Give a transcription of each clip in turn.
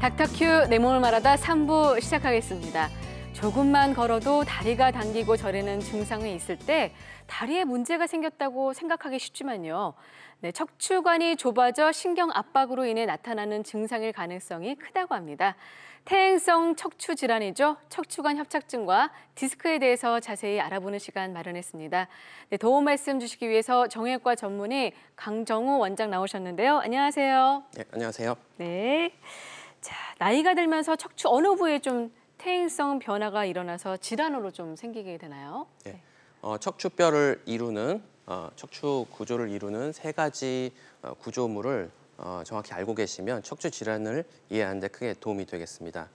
닥터큐 내 몸을 말하다 3부 시작하겠습니다. 조금만 걸어도 다리가 당기고 저리는 증상이 있을 때 다리에 문제가 생겼다고 생각하기 쉽지만요. 척추관이 좁아져 신경 압박으로 인해 나타나는 증상일 가능성이 크다고 합니다. 퇴행성 척추 질환이죠. 척추관 협착증과 디스크에 대해서 자세히 알아보는 시간 마련했습니다. 도움 말씀 주시기 위해서 정형외과 전문의 강정우 원장 나오셨는데요. 안녕하세요. 네, 안녕하세요. 네. 자, 나이가 들면서 척추 어느 부위에 좀 퇴행성 변화가 일어나서 질환으로 좀 생기게 되나요? 네. 척추뼈를 이루는 척추 구조를 이루는 세 가지 구조물을 정확히 알고 계시면 척추 질환을 이해하는 데 크게 도움이 되겠습니다.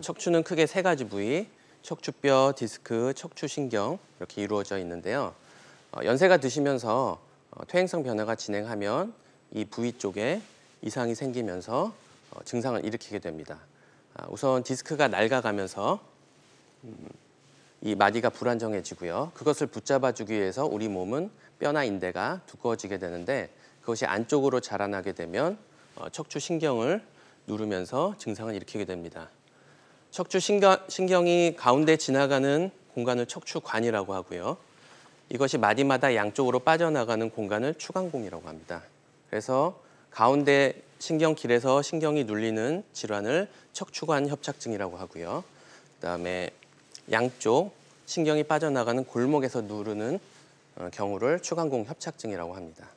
척추는 크게 세 가지 부위, 척추뼈, 디스크, 척추신경 이렇게 이루어져 있는데요. 연세가 드시면서 퇴행성 변화가 진행하면 이 부위 쪽에 이상이 생기면서 증상을 일으키게 됩니다. 우선 디스크가 낡아가면서 이 마디가 불안정해지고요. 그것을 붙잡아주기 위해서 우리 몸은 뼈나 인대가 두꺼워지게 되는데 그것이 안쪽으로 자라나게 되면 척추신경을 누르면서 증상을 일으키게 됩니다. 척추신경이 가운데 지나가는 공간을 척추관이라고 하고요. 이것이 마디마다 양쪽으로 빠져나가는 공간을 추간공이라고 합니다. 그래서 가운데 신경길에서 신경이 눌리는 질환을 척추관 협착증이라고 하고요. 그다음에 양쪽 신경이 빠져나가는 골목에서 누르는 경우를 추간공 협착증이라고 합니다.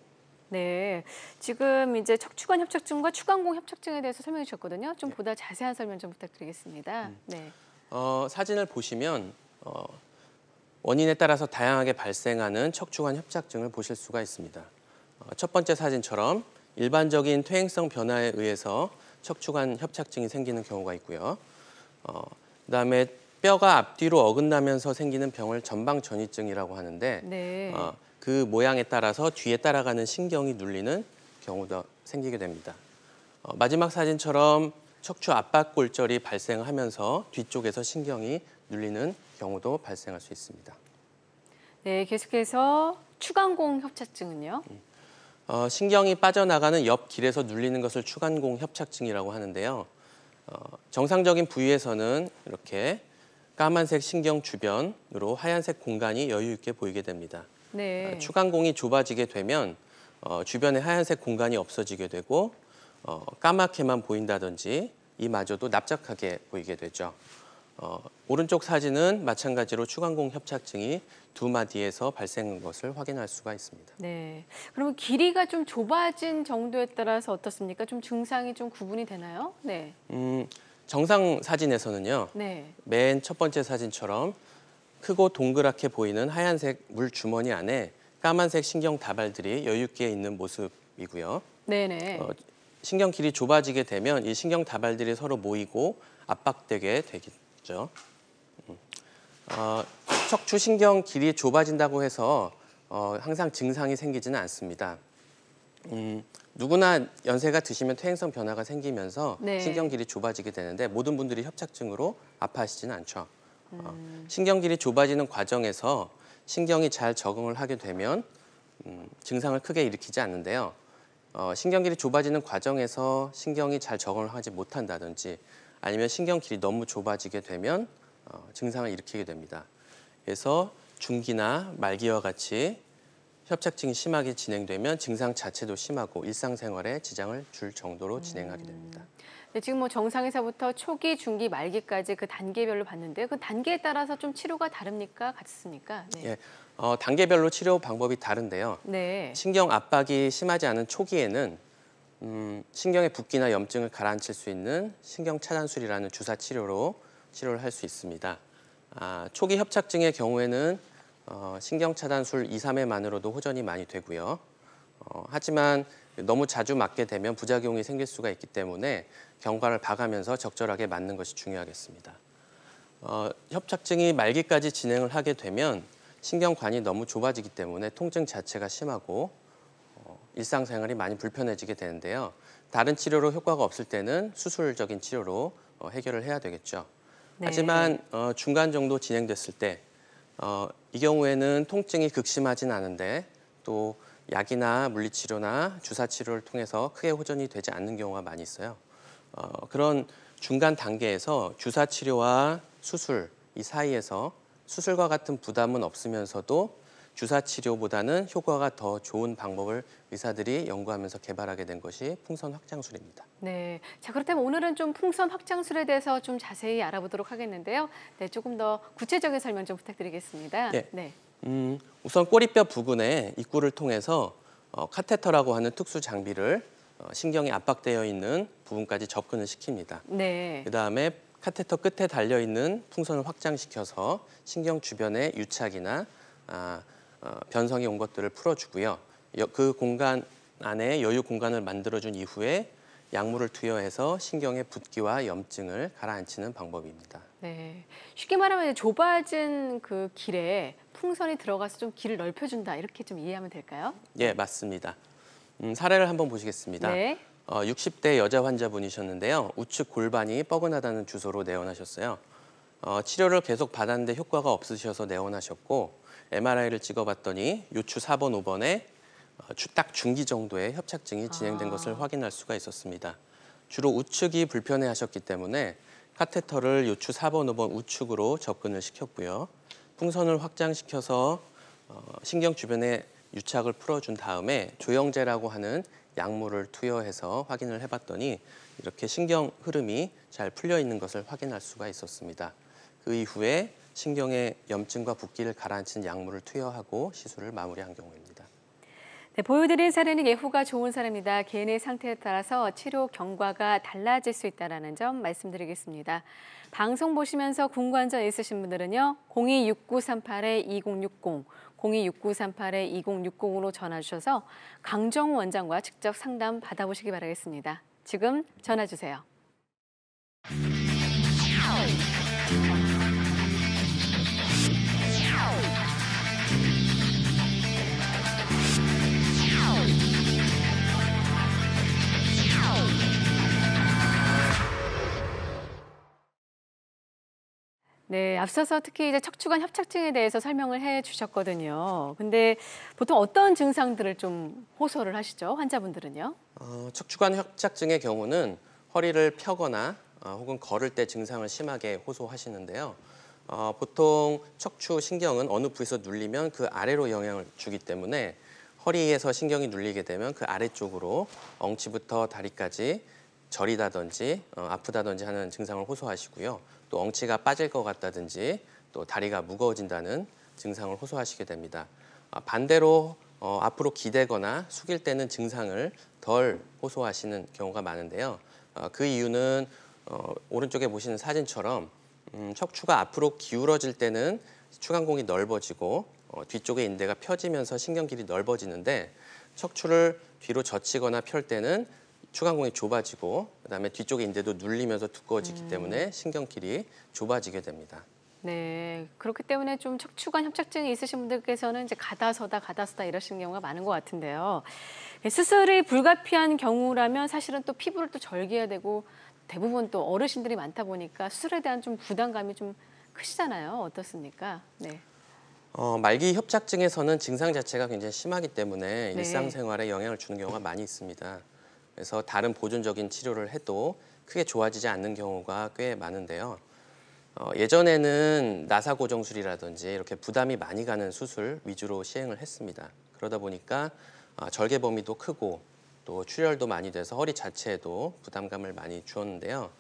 네, 지금 이제 척추관 협착증과 추간공 협착증에 대해서 설명해 주셨거든요. 좀 보다 자세한 설명 좀 부탁드리겠습니다. 네. 사진을 보시면 원인에 따라서 다양하게 발생하는 척추관 협착증을 보실 수가 있습니다. 첫 번째 사진처럼 일반적인 퇴행성 변화에 의해서 척추관 협착증이 생기는 경우가 있고요. 그다음에 뼈가 앞뒤로 어긋나면서 생기는 병을 전방전이증이라고 하는데 네. 그 모양에 따라서 뒤에 따라가는 신경이 눌리는 경우도 생기게 됩니다. 마지막 사진처럼 척추 압박골절이 발생하면서 뒤쪽에서 신경이 눌리는 경우도 발생할 수 있습니다. 네, 계속해서 추간공 협착증은요? 신경이 빠져나가는 옆 길에서 눌리는 것을 추간공 협착증이라고 하는데요. 정상적인 부위에서는 이렇게 까만색 신경 주변으로 하얀색 공간이 여유 있게 보이게 됩니다. 네. 추간공이 좁아지게 되면 주변에 하얀색 공간이 없어지게 되고 까맣게만 보인다든지 이마저도 납작하게 보이게 되죠. 오른쪽 사진은 마찬가지로 추간공 협착증이 두 마디에서 발생한 것을 확인할 수가 있습니다. 네. 그러면 길이가 좀 좁아진 정도에 따라서 어떻습니까? 좀 증상이 좀 구분이 되나요? 네. 정상 사진에서는요. 네. 맨 첫 번째 사진처럼 크고 동그랗게 보이는 하얀색 물 주머니 안에 까만색 신경 다발들이 여유 있게 있는 모습이고요. 네네. 신경 길이 좁아지게 되면 이 신경 다발들이 서로 모이고 압박되게 되겠죠. 척추 신경 길이 좁아진다고 해서 항상 증상이 생기지는 않습니다. 누구나 연세가 드시면 퇴행성 변화가 생기면서 네. 신경 길이 좁아지게 되는데 모든 분들이 협착증으로 아파하시지는 않죠. 신경 길이 좁아지는 과정에서 신경이 잘 적응을 하게 되면 증상을 크게 일으키지 않는데요. 신경 길이 좁아지는 과정에서 신경이 잘 적응을 하지 못한다든지 아니면 신경 길이 너무 좁아지게 되면 증상을 일으키게 됩니다. 그래서 중기나 말기와 같이 협착증이 심하게 진행되면 증상 자체도 심하고 일상생활에 지장을 줄 정도로 진행하게 됩니다. 네, 지금 뭐 정상에서부터 초기, 중기, 말기까지 그 단계별로 봤는데요. 그 단계에 따라서 좀 치료가 다릅니까? 같습니까? 네. 예, 단계별로 치료 방법이 다른데요. 네. 신경 압박이 심하지 않은 초기에는 신경의 붓기나 염증을 가라앉힐 수 있는 신경 차단술이라는 주사 치료로 치료를 할 수 있습니다. 초기 협착증의 경우에는 신경 차단술 2, 3회만으로도 호전이 많이 되고요. 하지만 너무 자주 맞게 되면 부작용이 생길 수가 있기 때문에 경과를 봐가면서 적절하게 맞는 것이 중요하겠습니다. 협착증이 말기까지 진행을 하게 되면 신경관이 너무 좁아지기 때문에 통증 자체가 심하고 일상생활이 많이 불편해지게 되는데요. 다른 치료로 효과가 없을 때는 수술적인 치료로 해결을 해야 되겠죠. 네. 하지만 중간 정도 진행됐을 때 이 경우에는 통증이 극심하진 않은데 또 약이나 물리치료나 주사치료를 통해서 크게 호전이 되지 않는 경우가 많이 있어요. 그런 중간 단계에서 주사 치료와 수술 이 사이에서 수술과 같은 부담은 없으면서도 주사 치료보다는 효과가 더 좋은 방법을 의사들이 연구하면서 개발하게 된 것이 풍선 확장술입니다. 네, 자 그렇다면 오늘은 좀 풍선 확장술에 대해서 좀 자세히 알아보도록 하겠는데요. 네, 조금 더 구체적인 설명 좀 부탁드리겠습니다. 예. 네. 우선 꼬리뼈 부근에 입구를 통해서 카테터라고 하는 특수 장비를 신경이 압박되어 있는 부분까지 접근을 시킵니다. 네. 그다음에 카테터 끝에 달려있는 풍선을 확장시켜서 신경 주변의 유착이나 변성이 온 것들을 풀어주고요. 그 공간 안에 여유 공간을 만들어준 이후에 약물을 투여해서 신경의 붓기와 염증을 가라앉히는 방법입니다. 네. 쉽게 말하면 좁아진 그 길에 풍선이 들어가서 좀 길을 넓혀준다 이렇게 좀 이해하면 될까요? 예, 맞습니다. 사례를 한번 보시겠습니다. 네. 60대 여자 환자분이셨는데요. 우측 골반이 뻐근하다는 주소로 내원하셨어요. 치료를 계속 받았는데 효과가 없으셔서 내원하셨고 MRI를 찍어봤더니 요추 4번, 5번에 딱 중기 정도의 협착증이 진행된 것을 확인할 수가 있었습니다. 주로 우측이 불편해하셨기 때문에 카테터를 요추 4번, 5번 우측으로 접근을 시켰고요. 풍선을 확장시켜서 신경 주변의 유착을 풀어준 다음에 조영제라고 하는 약물을 투여해서 확인을 해봤더니 이렇게 신경 흐름이 잘 풀려 있는 것을 확인할 수가 있었습니다. 그 이후에 신경의 염증과 붓기를 가라앉힌 약물을 투여하고 시술을 마무리한 경우입니다. 네, 보여드린 사례는 예후가 좋은 사례입니다. 개인의 상태에 따라서 치료 경과가 달라질 수 있다는 점 말씀드리겠습니다. 방송 보시면서 궁금한 점 있으신 분들은요. 026938-2060, 026938-2060으로 전화 주셔서 강정우 원장과 직접 상담 받아보시기 바라겠습니다. 지금 전화 주세요. 네, 앞서서 특히 이제 척추관 협착증에 대해서 설명을 해 주셨거든요. 근데 보통 어떤 증상들을 좀 호소를 하시죠? 환자분들은요? 척추관 협착증의 경우는 허리를 펴거나 혹은 걸을 때 증상을 심하게 호소하시는데요. 보통 척추 신경은 어느 부위에서 눌리면 그 아래로 영향을 주기 때문에 허리에서 신경이 눌리게 되면 그 아래쪽으로 엉치부터 다리까지 저리다든지 아프다든지 하는 증상을 호소하시고요. 또 엉치가 빠질 것 같다든지 또 다리가 무거워진다는 증상을 호소하시게 됩니다. 반대로 앞으로 기대거나 숙일 때는 증상을 덜 호소하시는 경우가 많은데요. 그 이유는 오른쪽에 보시는 사진처럼 척추가 앞으로 기울어질 때는 추간공이 넓어지고 뒤쪽의 인대가 펴지면서 신경길이 넓어지는데 척추를 뒤로 젖히거나 펼 때는 추간공이 좁아지고 그다음에 뒤쪽의 인대도 눌리면서 두꺼워지기 때문에 신경길이 좁아지게 됩니다. 네, 그렇기 때문에 좀 척추관 협착증이 있으신 분들께서는 이제 가다서다 이러시는 경우가 많은 것 같은데요. 수술이 불가피한 경우라면 사실은 또 피부를 또 절개해야 되고 대부분 또 어르신들이 많다 보니까 수술에 대한 좀 부담감이 좀 크시잖아요. 어떻습니까? 네. 말기 협착증에서는 증상 자체가 굉장히 심하기 때문에 네. 일상생활에 영향을 주는 경우가 많이 있습니다. 그래서 다른 보존적인 치료를 해도 크게 좋아지지 않는 경우가 꽤 많은데요. 예전에는 나사고정술이라든지 이렇게 부담이 많이 가는 수술 위주로 시행을 했습니다. 그러다 보니까 절개 범위도 크고 또 출혈도 많이 돼서 허리 자체에도 부담감을 많이 주었는데요.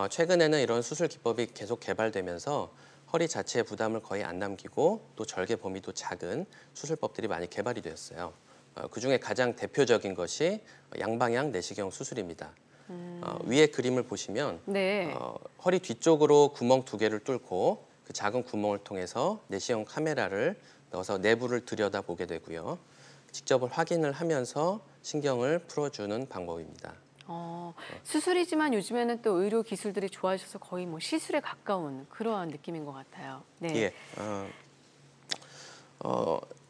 최근에는 이런 수술 기법이 계속 개발되면서 허리 자체에 부담을 거의 안 남기고 또 절개 범위도 작은 수술법들이 많이 개발이 되었어요. 그중에 가장 대표적인 것이 양방향 내시경 수술입니다. 위에 그림을 보시면 네. 허리 뒤쪽으로 구멍 2개를 뚫고 그 작은 구멍을 통해서 내시경 카메라를 넣어서 내부를 들여다보게 되고요. 직접 확인을 하면서 신경을 풀어주는 방법입니다. 수술이지만 요즘에는 또 의료 기술들이 좋아져서 거의 뭐 시술에 가까운 그러한 느낌인 것 같아요. 네. 예.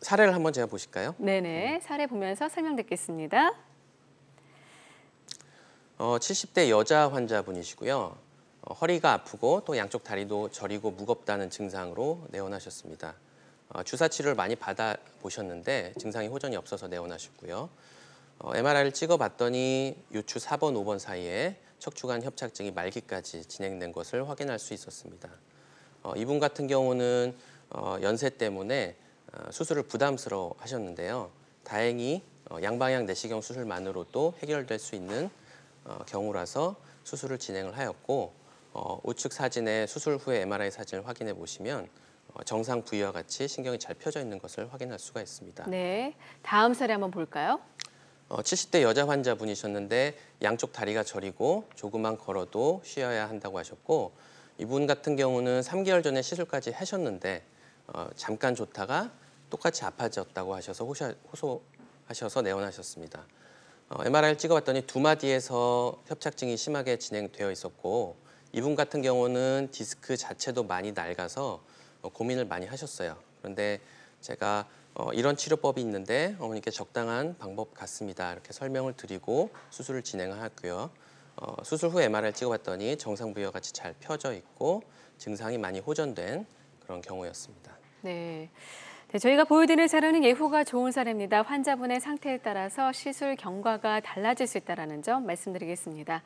사례를 한번 제가 보실까요? 네네. 사례 보면서 설명 듣겠습니다. 70대 여자 환자분이시고요. 허리가 아프고 또 양쪽 다리도 저리고 무겁다는 증상으로 내원하셨습니다. 주사 치료를 많이 받아보셨는데 증상이 호전이 없어서 내원하셨고요. MRI를 찍어봤더니 요추 4번, 5번 사이에 척추관 협착증이 말기까지 진행된 것을 확인할 수 있었습니다. 이분 같은 경우는 연세 때문에 수술을 부담스러워 하셨는데요. 다행히 양방향 내시경 수술만으로도 해결될 수 있는 경우라서 수술을 진행을 하였고 우측 사진의 수술 후의 MRI 사진을 확인해 보시면 정상 부위와 같이 신경이 잘 펴져 있는 것을 확인할 수가 있습니다. 네, 다음 사례 한번 볼까요? 70대 여자 환자분이셨는데 양쪽 다리가 저리고 조금만 걸어도 쉬어야 한다고 하셨고 이분 같은 경우는 3개월 전에 시술까지 하셨는데 잠깐 좋다가 똑같이 아파졌다고 하셔서 호소하셔서 내원하셨습니다. MRI를 찍어봤더니 두 마디에서 협착증이 심하게 진행되어 있었고 이분 같은 경우는 디스크 자체도 많이 낡아서 고민을 많이 하셨어요. 그런데 제가 이런 치료법이 있는데 어머니께 적당한 방법 같습니다. 이렇게 설명을 드리고 수술을 진행하였고요. 수술 후 MRI를 찍어봤더니 정상 부위와 같이 잘 펴져 있고 증상이 많이 호전된 그런 경우였습니다. 네. 네, 저희가 보여드릴 사례는 예후가 좋은 사례입니다. 환자분의 상태에 따라서 시술 경과가 달라질 수 있다는 점 말씀드리겠습니다.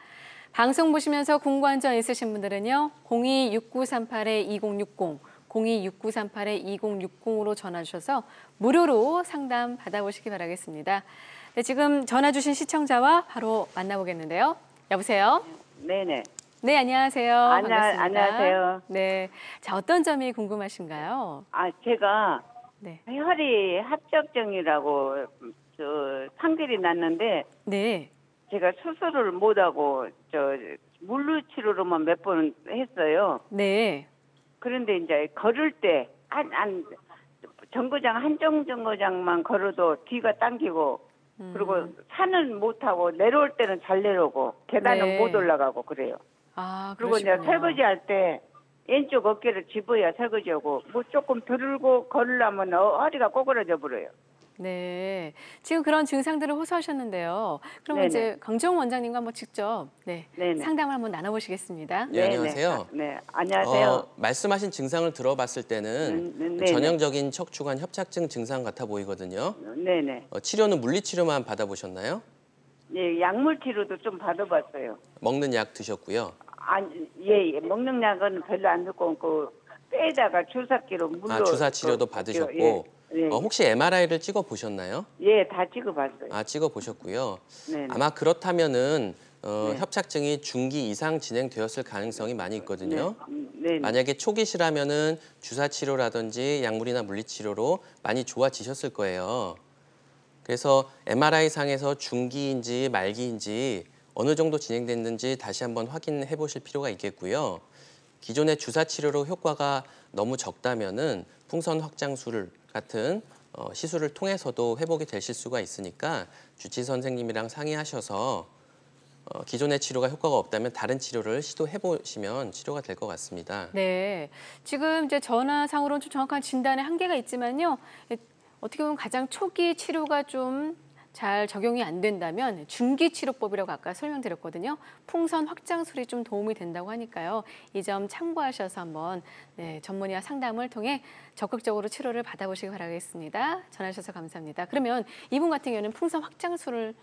방송 보시면서 궁금한 점 있으신 분들은요. 026938-2060, 026938-2060으로 전화 주셔서 무료로 상담 받아보시기 바라겠습니다. 네, 지금 전화 주신 시청자와 바로 만나보겠는데요. 여보세요? 네네. 네, 안녕하세요. 반갑습니다. 안녕하세요. 네, 자 어떤 점이 궁금하신가요? 제가 네. 혈이 합작증이라고 판결이 났는데 네. 제가 수술을 못하고 물리치료로만 몇 번 했어요. 네. 그런데 이제 걸을 때 정거장 한정 정거장만 걸어도 뒤가 당기고 그리고 산은 못 하고 내려올 때는 잘 내려오고 계단은 네. 못 올라가고 그래요. 그리고 이제 그러시구나. 설거지 할 때 왼쪽 어깨를 집어야 설거지하고 뭐 조금 들고 걸으려면 허리가 꼬그라져 버려요. 네, 지금 그런 증상들을 호소하셨는데요. 그럼 네네. 이제 강정훈 원장님과 한번 직접 네네. 상담을 한번 나눠보시겠습니다. 네, 안녕하세요. 네, 안녕하세요. 말씀하신 증상을 들어봤을 때는 네네. 전형적인 척추관 협착증 증상 같아 보이거든요. 네네. 치료는 물리치료만 받아보셨나요? 예, 약물 치료도 좀 받아봤어요. 먹는 약 드셨고요. 예, 먹는 약은 별로 안 듣고 그 뼈에다가 주사기로 물로 주사 치료도 받으셨고 예, 예. 혹시 MRI를 찍어 보셨나요? 예, 다 찍어봤어요. 찍어 보셨고요. 네네. 아마 그렇다면은 네. 협착증이 중기 이상 진행되었을 가능성이 많이 있거든요. 네. 만약에 초기시라면은 주사 치료라든지 약물이나 물리치료로 많이 좋아지셨을 거예요. 그래서 MRI 상에서 중기인지 말기인지 어느 정도 진행됐는지 다시 한번 확인해 보실 필요가 있겠고요. 기존의 주사 치료로 효과가 너무 적다면은 풍선 확장술 같은 시술을 통해서도 회복이 되실 수가 있으니까 주치 선생님이랑 상의하셔서 기존의 치료가 효과가 없다면 다른 치료를 시도해 보시면 치료가 될 것 같습니다. 네, 지금 이제 전화상으로는 좀 정확한 진단의 한계가 있지만요. 어떻게 보면 가장 초기 치료가 좀 잘 적용이 안 된다면 중기 치료법이라고 아까 설명드렸거든요. 풍선 확장술이 좀 도움이 된다고 하니까요. 이 점 참고하셔서 한번 전문의와 상담을 통해 적극적으로 치료를 받아보시기 바라겠습니다. 전화 주셔서 감사합니다. 그러면 이분 같은 경우는 풍선 확장술을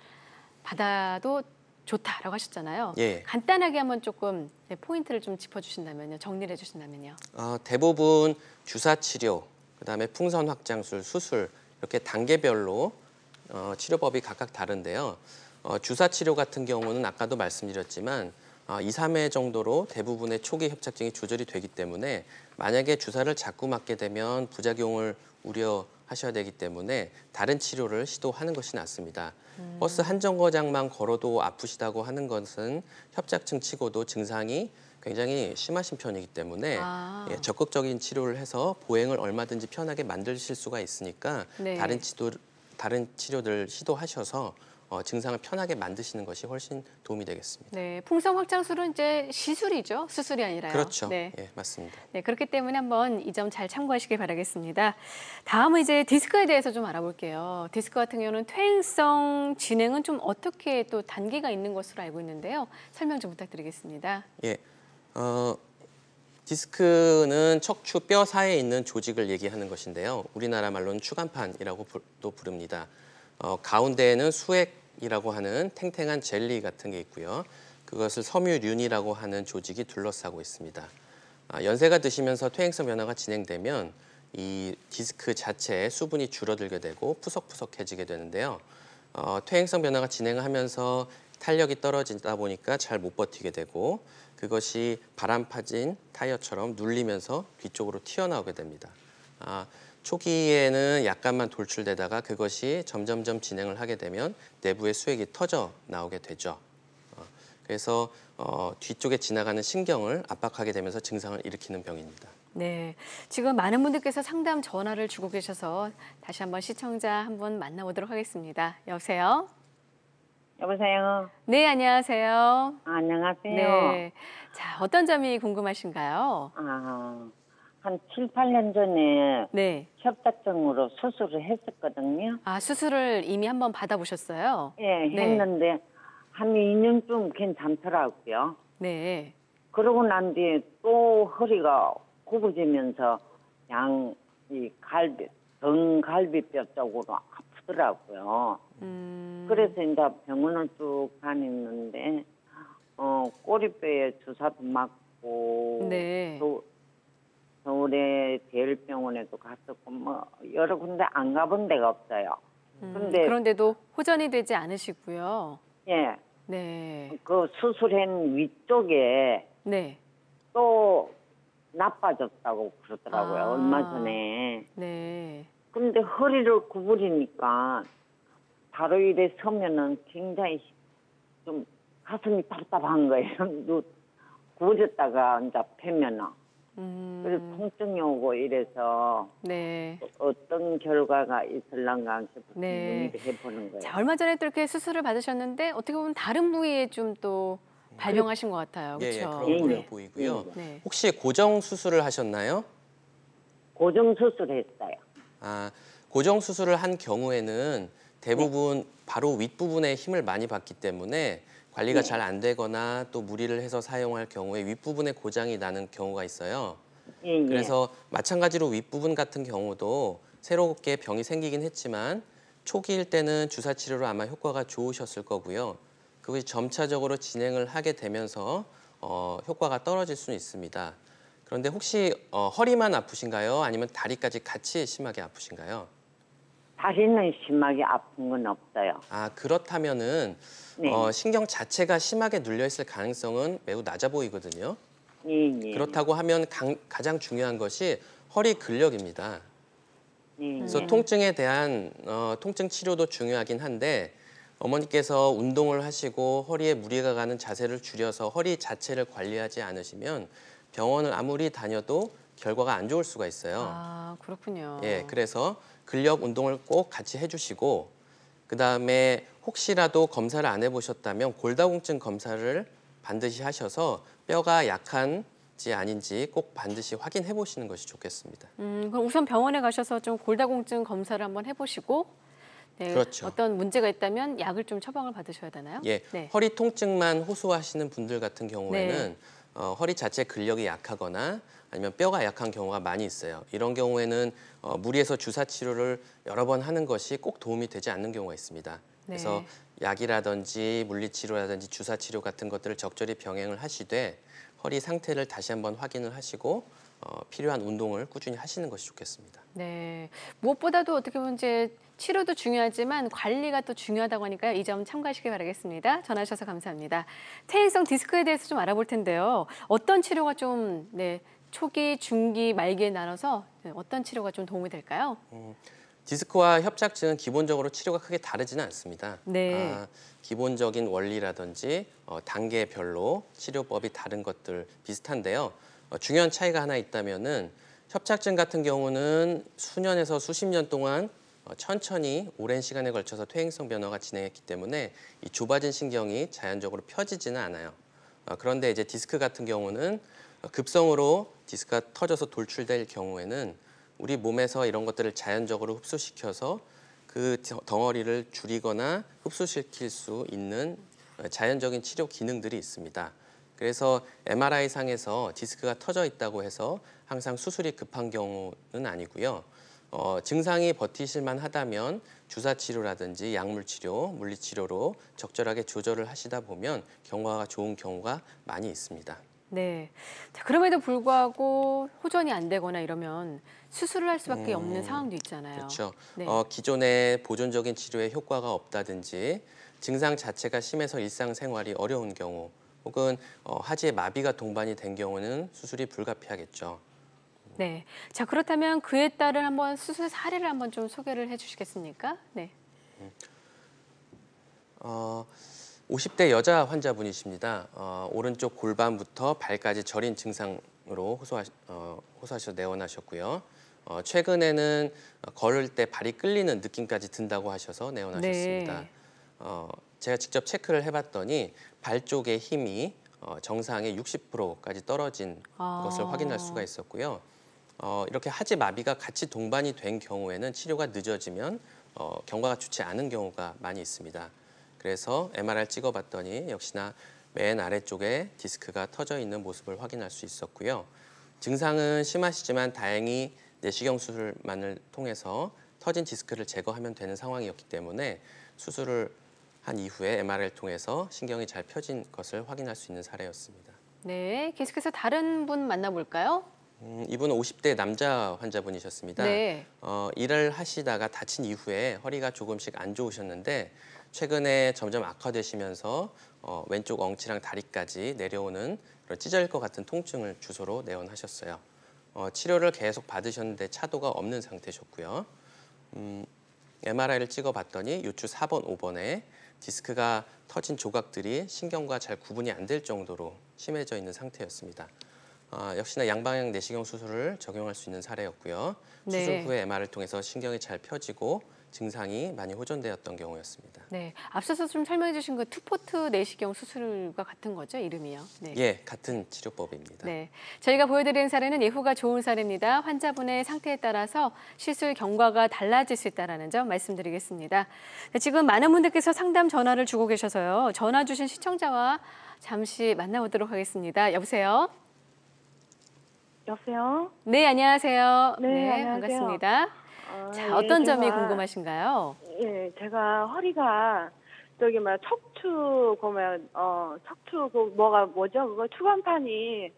받아도 좋다라고 하셨잖아요. 예. 간단하게 한번 조금 포인트를 좀 짚어주신다면요. 정리를 해주신다면요. 대부분 주사 치료, 그다음에 풍선 확장술, 수술 이렇게 단계별로 치료법이 각각 다른데요. 주사 치료 같은 경우는 아까도 말씀드렸지만 2, 3회 정도로 대부분의 초기 협착증이 조절이 되기 때문에 만약에 주사를 자꾸 맞게 되면 부작용을 우려하셔야 되기 때문에 다른 치료를 시도하는 것이 낫습니다. 버스 한 정거장만 걸어도 아프시다고 하는 것은 협착증 치고도 증상이 굉장히 심하신 편이기 때문에 적극적인 치료를 해서 보행을 얼마든지 편하게 만드실 수가 있으니까 네. 다른 치료들 시도하셔서 증상을 편하게 만드시는 것이 훨씬 도움이 되겠습니다. 네, 풍선 확장술은 이제 시술이죠. 수술이 아니라요. 그렇죠. 네. 예, 맞습니다. 네, 그렇기 때문에 한번 이 점 잘 참고하시길 바라겠습니다. 다음은 이제 디스크에 대해서 좀 알아볼게요. 디스크 같은 경우는 퇴행성 진행은 좀 어떻게 또 단계가 있는 것으로 알고 있는데요. 설명 좀 부탁드리겠습니다. 예, 디스크는 척추 뼈 사이에 있는 조직을 얘기하는 것인데요. 우리나라 말로는 추간판이라고도 부릅니다. 가운데에는 수액이라고 하는 탱탱한 젤리 같은 게 있고요. 그것을 섬유륜이라고 하는 조직이 둘러싸고 있습니다. 연세가 드시면서 퇴행성 변화가 진행되면 이 디스크 자체에 수분이 줄어들게 되고 푸석푸석해지게 되는데요. 퇴행성 변화가 진행하면서 탄력이 떨어지다 보니까 잘 못 버티게 되고 그것이 바람 파진 타이어처럼 눌리면서 뒤쪽으로 튀어나오게 됩니다. 초기에는 약간만 돌출되다가 그것이 점점점 진행을 하게 되면 내부의 수액이 터져 나오게 되죠. 그래서 뒤쪽에 지나가는 신경을 압박하게 되면서 증상을 일으키는 병입니다. 네, 지금 많은 분들께서 상담 전화를 주고 계셔서 다시 한번 시청자 한번 만나보도록 하겠습니다. 여보세요? 여보세요. 네, 안녕하세요. 안녕하세요. 네, 자, 어떤 점이 궁금하신가요? 한 7, 8년 전에 네. 협착증으로 수술을 했었거든요. 수술을 이미 한번 받아보셨어요? 예, 네. 했는데 한 2년쯤 괜찮더라고요. 네. 그러고 난 뒤에 또 허리가 굽어지면서 이 등갈비뼈 쪽으로 아프더라고요. 그래서 이제 병원을 쭉 다녔는데 꼬리뼈에 주사도 맞고 네. 또 서울에 대일병원에도 갔었고 뭐 여러 군데 안 가본 데가 없어요. 근데 그런데도 호전이 되지 않으시고요. 예, 네. 그 수술한 위쪽에 네. 또 나빠졌다고 그러더라고요. 얼마 전에. 네. 근데 허리를 구부리니까 바로 이래 서면은 굉장히 좀 가슴이 답답한 거예요. 구부렸다가 이제 펴면은. 그래서 통증이 오고 이래서 네. 어떤 결과가 있을란가 싶어서 네. 문의를 해보는 거예요. 자, 얼마 전에 또 이렇게 수술을 받으셨는데 어떻게 보면 다른 부위에 좀 또 발병하신 것 같아요. 예, 그렇죠? 그런 걸로 네. 보이고요. 네. 혹시 고정 수술을 하셨나요? 고정 수술했어요. 고정 수술을 한 경우에는 대부분 바로 윗부분에 힘을 많이 받기 때문에 관리가 잘 안 되거나 또 무리를 해서 사용할 경우에 윗부분에 고장이 나는 경우가 있어요. 예. 그래서 마찬가지로 윗부분 같은 경우도 새롭게 병이 생기긴 했지만 초기일 때는 주사 치료로 아마 효과가 좋으셨을 거고요. 그것이 점차적으로 진행을 하게 되면서 효과가 떨어질 수는 있습니다. 그런데 혹시 허리만 아프신가요? 아니면 다리까지 같이 심하게 아프신가요? 다리는 심하게 아픈 건 없어요. 그렇다면은 네. 신경 자체가 심하게 눌려 있을 가능성은 매우 낮아 보이거든요. 예. 그렇다고 하면 가장 중요한 것이 허리 근력입니다. 예. 그래서 통증에 대한 통증 치료도 중요하긴 한데 어머니께서 운동을 하시고 허리에 무리가 가는 자세를 줄여서 허리 자체를 관리하지 않으시면 병원을 아무리 다녀도 결과가 안 좋을 수가 있어요. 그렇군요. 예, 그래서 근력 운동을 꼭 같이 해주시고 그다음에 혹시라도 검사를 안 해보셨다면 골다공증 검사를 반드시 하셔서 뼈가 약한지 아닌지 꼭 반드시 확인해 보시는 것이 좋겠습니다. 그럼 우선 병원에 가셔서 좀 골다공증 검사를 한번 해보시고 네, 그렇죠. 어떤 문제가 있다면 약을 좀 처방을 받으셔야 되나요? 예, 네. 허리 통증만 호소하시는 분들 같은 경우에는 네. 허리 자체 근력이 약하거나 아니면 뼈가 약한 경우가 많이 있어요. 이런 경우에는 무리해서 주사 치료를 여러 번 하는 것이 꼭 도움이 되지 않는 경우가 있습니다. 그래서 네. 약이라든지 물리치료라든지 주사치료 같은 것들을 적절히 병행을 하시되 허리 상태를 다시 한번 확인을 하시고 필요한 운동을 꾸준히 하시는 것이 좋겠습니다. 네. 무엇보다도 어떻게 보면 이제 치료도 중요하지만 관리가 또 중요하다고 하니까요. 이 점 참고하시기 바라겠습니다. 전화 주셔서 감사합니다. 퇴행성 디스크에 대해서 좀 알아볼 텐데요. 어떤 치료가 좀 초기, 중기, 말기에 나눠서 어떤 치료가 좀 도움이 될까요? 디스크와 협착증은 기본적으로 치료가 크게 다르지는 않습니다. 네. 기본적인 원리라든지 단계별로 치료법이 다른 것들 비슷한데요. 중요한 차이가 하나 있다면은 협착증 같은 경우는 수년에서 수십 년 동안 천천히 오랜 시간에 걸쳐서 퇴행성 변화가 진행했기 때문에 이 좁아진 신경이 자연적으로 펴지지는 않아요. 그런데 이제 디스크 같은 경우는 급성으로 디스크가 터져서 돌출될 경우에는 우리 몸에서 이런 것들을 자연적으로 흡수시켜서 그 덩어리를 줄이거나 흡수시킬 수 있는 자연적인 치료 기능들이 있습니다. 그래서 MRI상에서 디스크가 터져 있다고 해서 항상 수술이 급한 경우는 아니고요. 증상이 버티실만 하다면 주사 치료라든지 약물 치료, 물리 치료로 적절하게 조절을 하시다 보면 경과가 좋은 경우가 많이 있습니다. 네. 자, 그럼에도 불구하고 호전이 안 되거나 이러면 수술을 할 수밖에 없는 상황도 있잖아요. 그렇죠. 네. 기존의 보존적인 치료에 효과가 없다든지 증상 자체가 심해서 일상생활이 어려운 경우 혹은 하지에 마비가 동반이 된 경우는 수술이 불가피하겠죠. 네. 자, 그렇다면 그에 따른 한번 수술 사례를 한번 좀 소개를 해주시겠습니까? 네. 50대 여자 환자분이십니다. 오른쪽 골반부터 발까지 저린 증상으로 호소하셔서 내원하셨고요. 최근에는 걸을 때 발이 끌리는 느낌까지 든다고 하셔서 내원하셨습니다. 네. 제가 직접 체크를 해봤더니 발 쪽의 힘이 정상의 60%까지 떨어진 것을 확인할 수가 있었고요. 이렇게 하지 마비가 같이 동반이 된 경우에는 치료가 늦어지면 경과가 좋지 않은 경우가 많이 있습니다. 그래서 MRI를 찍어봤더니 역시나 맨 아래쪽에 디스크가 터져 있는 모습을 확인할 수 있었고요. 증상은 심하시지만 다행히 내시경 수술만을 통해서 터진 디스크를 제거하면 되는 상황이었기 때문에 수술을 한 이후에 MRI를 통해서 신경이 잘 펴진 것을 확인할 수 있는 사례였습니다. 네. 계속해서 다른 분 만나볼까요? 이분은 50대 남자 환자분이셨습니다. 네. 일을 하시다가 다친 이후에 허리가 조금씩 안 좋으셨는데 최근에 점점 악화되시면서 왼쪽 엉치랑 다리까지 내려오는 그런 찢어질 것 같은 통증을 주소로 내원하셨어요. 치료를 계속 받으셨는데 차도가 없는 상태셨고요. MRI를 찍어봤더니 요추 4번, 5번에 디스크가 터진 조각들이 신경과 잘 구분이 안 될 정도로 심해져 있는 상태였습니다. 역시나 양방향 내시경 수술을 적용할 수 있는 사례였고요. 네. 수술 후에 MR을 통해서 신경이 잘 펴지고 증상이 많이 호전되었던 경우였습니다. 네. 앞서서 좀 설명해 주신 그 투포트 내시경 수술과 같은 거죠? 이름이요? 네. 예, 같은 치료법입니다. 네, 저희가 보여드리는 사례는 예후가 좋은 사례입니다. 환자분의 상태에 따라서 시술 경과가 달라질 수 있다는 점 말씀드리겠습니다. 네, 지금 많은 분들께서 상담 전화를 주고 계셔서요. 전화 주신 시청자와 잠시 만나보도록 하겠습니다. 여보세요? 여보세요? 네, 안녕하세요. 네, 안녕하세요. 반갑습니다. 자, 예, 어떤 점이 제가, 궁금하신가요? 예, 제가 허리가 저기 척추 보면 척추 뭐죠? 그거 추간판이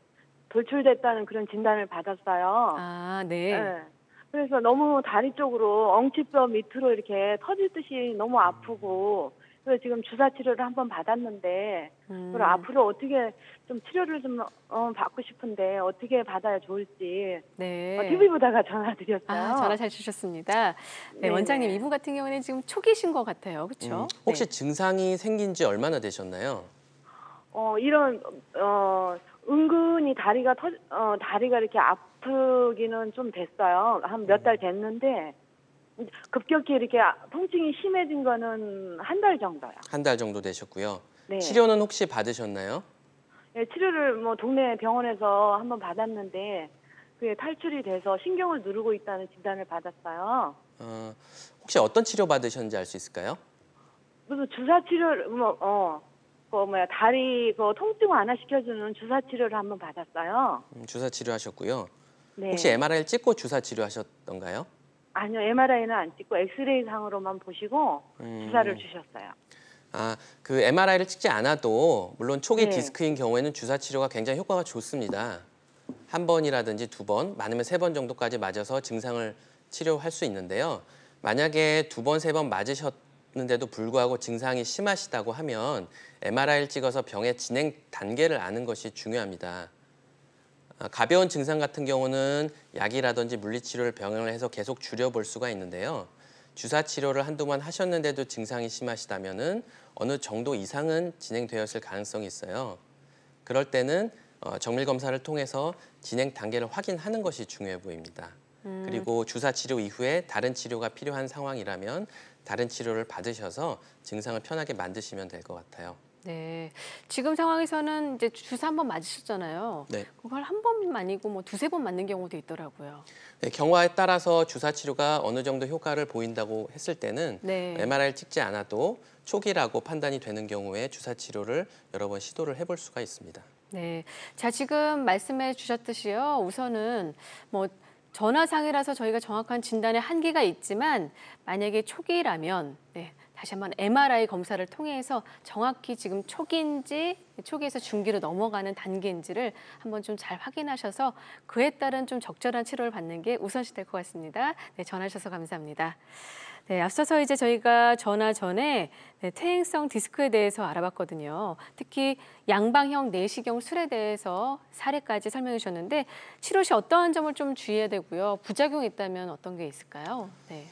돌출됐다는 그런 진단을 받았어요. 아, 네. 예. 그래서 너무 다리 쪽으로 엉치뼈 밑으로 이렇게 터질 듯이 너무 아프고 그래서 지금 주사 치료를 한번 받았는데 그럼 앞으로 어떻게 좀 치료를 좀 받고 싶은데 어떻게 받아야 좋을지 네. TV 보다가 전화드렸어요. 아, 전화 잘 주셨습니다. 네, 네네. 원장님, 이분 같은 경우는 지금 초기신 것 같아요. 그렇죠? 혹시 증상이 생긴 지 얼마나 되셨나요? 이런 은근히 다리가 이렇게 아프기는 좀 됐어요. 한 몇 달 됐는데 급격히 이렇게 통증이 심해진 거는 한 달 정도요. 한 달 정도 되셨고요. 네. 치료는 혹시 받으셨나요? 예, 치료를 동네 병원에서 한번 받았는데 그게 탈출이 돼서 신경을 누르고 있다는 진단을 받았어요. 혹시 어떤 치료 받으셨는지 알 수 있을까요? 무슨 주사 치료를 다리 통증 완화시켜주는 주사 치료를 한번 받았어요. 주사 치료하셨고요. 네. 혹시 MRI를 찍고 주사 치료하셨던가요? 아니요, MRI는 안 찍고 엑스레이 상으로만 보시고 주사를 주셨어요. 그 MRI를 찍지 않아도 물론 초기 네. 디스크인 경우에는 주사 치료가 굉장히 효과가 좋습니다. 한 번이라든지 두 번, 많으면 세 번 정도까지 맞아서 증상을 치료할 수 있는데요. 만약에 두 번, 세 번 맞으셨는데도 불구하고 증상이 심하시다고 하면 MRI를 찍어서 병의 진행 단계를 아는 것이 중요합니다. 가벼운 증상 같은 경우는 약이라든지 물리치료를 병행을 해서 계속 줄여볼 수가 있는데요. 주사 치료를 한두 번 하셨는데도 증상이 심하시다면은 어느 정도 이상은 진행되었을 가능성이 있어요. 그럴 때는 정밀 검사를 통해서 진행 단계를 확인하는 것이 중요해 보입니다. 그리고 주사 치료 이후에 다른 치료가 필요한 상황이라면 다른 치료를 받으셔서 증상을 편하게 만드시면 될 것 같아요. 네, 지금 상황에서는 이제 주사 한 번 맞으셨잖아요. 네. 그걸 한 번만 아니고 두세 번 맞는 경우도 있더라고요. 네, 경과에 따라서 주사 치료가 어느 정도 효과를 보인다고 했을 때는 네. MRI를 찍지 않아도 초기라고 판단이 되는 경우에 주사 치료를 여러 번 시도를 해볼 수가 있습니다. 네, 자 지금 말씀해 주셨듯이요. 우선은 전화상이라서 저희가 정확한 진단에 한계가 있지만 만약에 초기라면 다시 한번 MRI 검사를 통해서 정확히 지금 초기인지 초기에서 중기로 넘어가는 단계인지를 한번 좀 잘 확인하셔서 그에 따른 좀 적절한 치료를 받는 게 우선시 될 것 같습니다. 네, 전화 주셔서 감사합니다. 네, 앞서서 이제 저희가 전화 전에 퇴행성 디스크에 대해서 알아봤거든요. 특히 양방형 내시경 술에 대해서 사례까지 설명해 주셨는데 치료 시 어떠한 점을 좀 주의해야 되고요. 부작용이 있다면 어떤 게 있을까요? 네.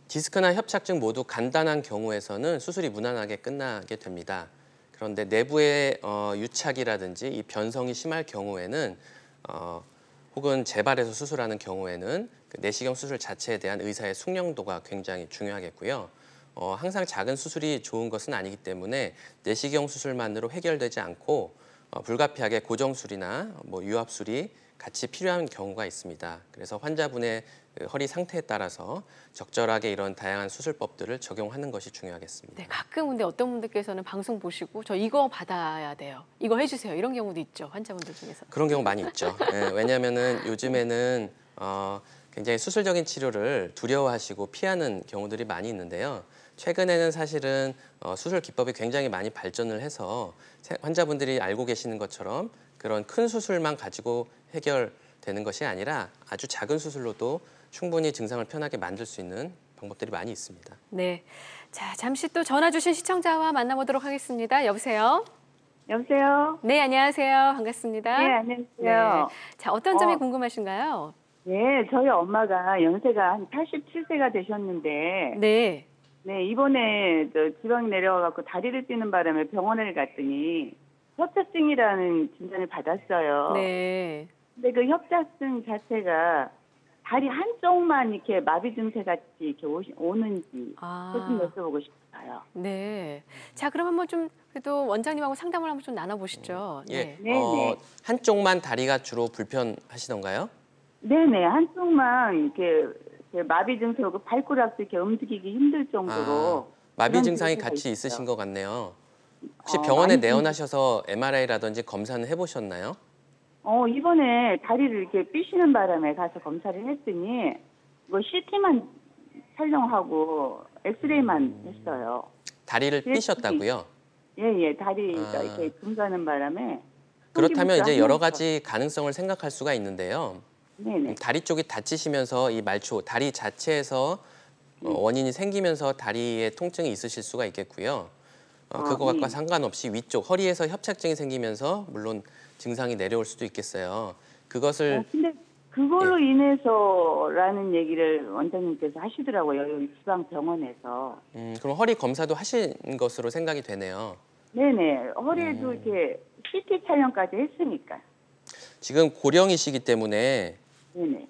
디스크나 협착증 모두 간단한 경우에서는 수술이 무난하게 끝나게 됩니다. 그런데 내부의 유착이라든지 이 변성이 심할 경우에는 혹은 재발해서 수술하는 경우에는 그 내시경 수술 자체에 대한 의사의 숙련도가 굉장히 중요하겠고요. 항상 작은 수술이 좋은 것은 아니기 때문에 내시경 수술만으로 해결되지 않고 불가피하게 고정술이나 유압술이 같이 필요한 경우가 있습니다. 그래서 환자분의 허리 상태에 따라서 적절하게 이런 다양한 수술법들을 적용하는 것이 중요하겠습니다. 네, 가끔 근데 어떤 분들께서는 방송 보시고 저 이거 받아야 돼요. 이거 해주세요. 이런 경우도 있죠. 환자분들 중에서. 그런 경우 많이 있죠. 네, 왜냐하면은 요즘에는 굉장히 수술적인 치료를 두려워하시고 피하는 경우들이 많이 있는데요. 최근에는 사실은 수술 기법이 굉장히 많이 발전을 해서 환자분들이 알고 계시는 것처럼 그런 큰 수술만 가지고 해결되는 것이 아니라 아주 작은 수술로도 충분히 증상을 편하게 만들 수 있는 방법들이 많이 있습니다. 네, 자 잠시 또 전화 주신 시청자와 만나보도록 하겠습니다. 여보세요? 여보세요? 네, 안녕하세요. 반갑습니다. 네, 안녕하세요. 자, 어떤 점이 궁금하신가요? 네, 저희 엄마가 연세가 한 87세가 되셨는데 네. 네, 이번에 지방이 내려와갖고 다리를 삐는 바람에 병원을 갔더니 협착증이라는 진단을 받았어요. 네. 근데 그 협착증 자체가 다리 한쪽만 이렇게 마비 증세 같이 이렇게 오는지 그것 좀 여쭤보고 싶어요. 네. 자, 그럼 한번 좀 그래도 원장님하고 상담을 한번 좀 나눠보시죠. 예. 네. 한쪽만 다리가 주로 불편하시던가요? 네네, 한쪽만 이렇게 마비 증세로 발가락도 이렇게 움직이기 힘들 정도로 마비 증상이 증세가 같이 있어요. 있으신 것 같네요. 혹시 병원에 내원하셔서 MRI라든지 검사는 해보셨나요? 이번에 다리를 이렇게 삐시는 바람에 가서 검사를 했더니 CT만 촬영하고 엑스레이만 했어요. 다리를 삐셨다고요? 예, 다리가 이렇게 둥가는 바람에. 그렇다면 이제 여러 가지 가능성을 생각할 수가 있는데요. 네네. 다리 쪽이 다치시면서 이 말초, 다리 자체에서 원인이 생기면서 다리에 통증이 있으실 수가 있겠고요. 그것과 상관없이 위쪽, 허리에서 협착증이 생기면서 물론 증상이 내려올 수도 있겠어요. 그것을 근데 그걸로 인해서라는 얘기를 원장님께서 하시더라고요. 여기 지방 병원에서. 그럼 허리 검사도 하신 것으로 생각이 되네요. 네네. 허리에도 이렇게 CT 촬영까지 했으니까. 지금 고령이시기 때문에 네네.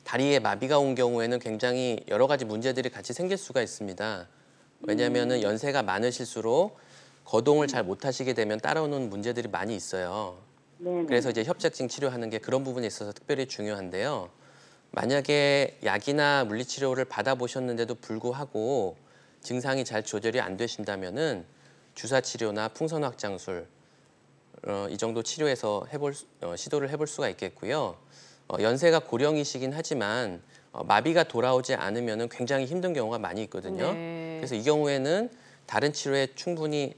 다리에 마비가 온 경우에는 굉장히 여러 가지 문제들이 같이 생길 수가 있습니다. 왜냐하면 연세가 많으실수록 거동을 잘 못하시게 되면 따라오는 문제들이 많이 있어요. 네네. 그래서 이제 협착증 치료하는 게 그런 부분에 있어서 특별히 중요한데요. 만약에 약이나 물리치료를 받아보셨는데도 불구하고 증상이 잘 조절이 안 되신다면은 주사치료나 풍선확장술 이 정도 치료해서 시도를 해볼 수가 있겠고요. 연세가 고령이시긴 하지만 마비가 돌아오지 않으면은 굉장히 힘든 경우가 많이 있거든요. 네. 그래서 이 경우에는 다른 치료에 충분히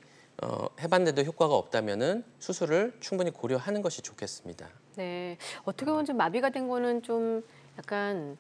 해봤는데도 효과가 없다면은 수술을 충분히 고려하는 것이 좋겠습니다. 네. 어떻게 보면 좀 마비가 된 거는 좀 약간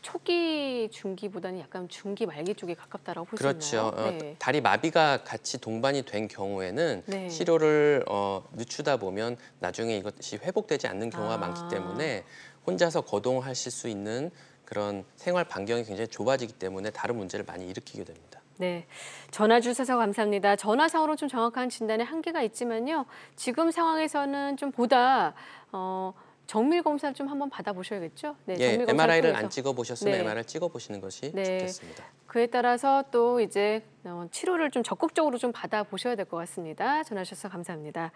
초기 중기보다는 약간 중기 말기 쪽에 가깝다라고 볼 수 있나요? 그렇죠. 다리 마비가 같이 동반이 된 경우에는 네. 치료를 늦추다 보면 나중에 이것이 회복되지 않는 경우가 많기 때문에 혼자서 거동하실 수 있는 그런 생활 반경이 굉장히 좁아지기 때문에 다른 문제를 많이 일으키게 됩니다. 네, 전화 주셔서 감사합니다. 전화상으로 좀 정확한 진단에 한계가 있지만요. 지금 상황에서는 좀 보다 정밀 검사를 좀 한번 받아보셔야겠죠? 네, 예, 정밀 검사를 MRI를 통해서. 안 찍어보셨으면 네. MRI를 찍어보시는 것이 좋겠습니다. 그에 따라서 또 이제 치료를 좀 적극적으로 좀 받아보셔야 될 것 같습니다. 전화 주셔서 감사합니다.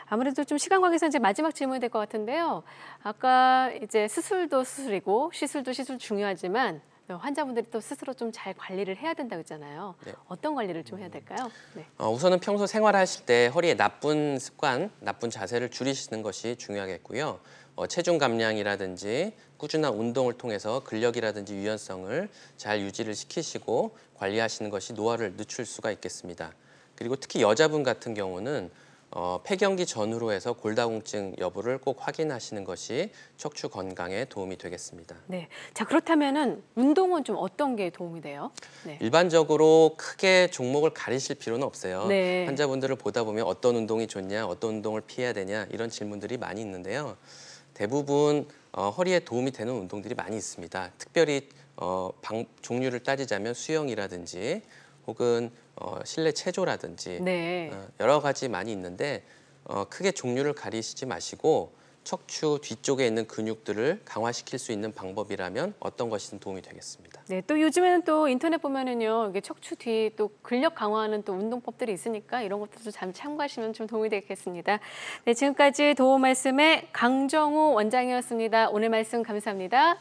아무래도 좀 시간 관계상 이제 마지막 질문이 될 것 같은데요. 아까 이제 수술도 수술이고 시술도 시술 중요하지만 환자분들이 또 스스로 좀 잘 관리를 해야 된다고 했잖아요. 네. 어떤 관리를 좀 해야 될까요? 네. 우선은 평소 생활하실 때 허리에 나쁜 습관, 나쁜 자세를 줄이시는 것이 중요하겠고요. 체중 감량이라든지 꾸준한 운동을 통해서 근력이라든지 유연성을 잘 유지를 시키시고 관리하시는 것이 노화를 늦출 수가 있겠습니다. 그리고 특히 여자분 같은 경우는 폐경기 전후로 해서 골다공증 여부를 꼭 확인하시는 것이 척추 건강에 도움이 되겠습니다. 네, 자 그렇다면은 운동은 좀 어떤 게 도움이 돼요? 네. 일반적으로 크게 종목을 가리실 필요는 없어요. 네. 환자분들을 보다 보면 어떤 운동이 좋냐, 어떤 운동을 피해야 되냐 이런 질문들이 많이 있는데요. 대부분 허리에 도움이 되는 운동들이 많이 있습니다. 특별히 종류를 따지자면 수영이라든지 혹은 실내 체조라든지 네. 여러 가지 많이 있는데 크게 종류를 가리시지 마시고 척추 뒤쪽에 있는 근육들을 강화시킬 수 있는 방법이라면 어떤 것이든 도움이 되겠습니다. 네, 또 요즘에는 또 인터넷 보면은요, 이게 척추 뒤 또 근력 강화하는 또 운동법들이 있으니까 이런 것들도 참 참고하시면 좀 도움이 되겠습니다. 네, 지금까지 도움 말씀의 강정우 원장이었습니다. 오늘 말씀 감사합니다.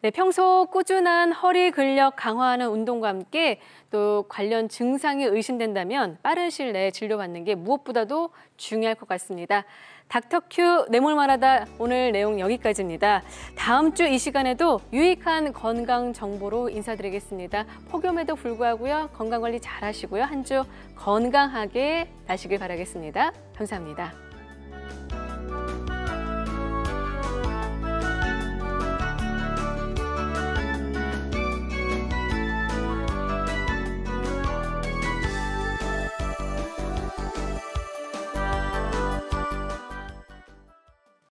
네, 평소 꾸준한 허리 근력 강화하는 운동과 함께 또 관련 증상이 의심된다면 빠른 시일 내에 진료받는 게 무엇보다도 중요할 것 같습니다. 닥터큐 뇌물말하다 오늘 내용 여기까지입니다. 다음 주 이 시간에도 유익한 건강 정보로 인사드리겠습니다. 폭염에도 불구하고요. 건강관리 잘 하시고요. 한 주 건강하게 나시길 바라겠습니다. 감사합니다.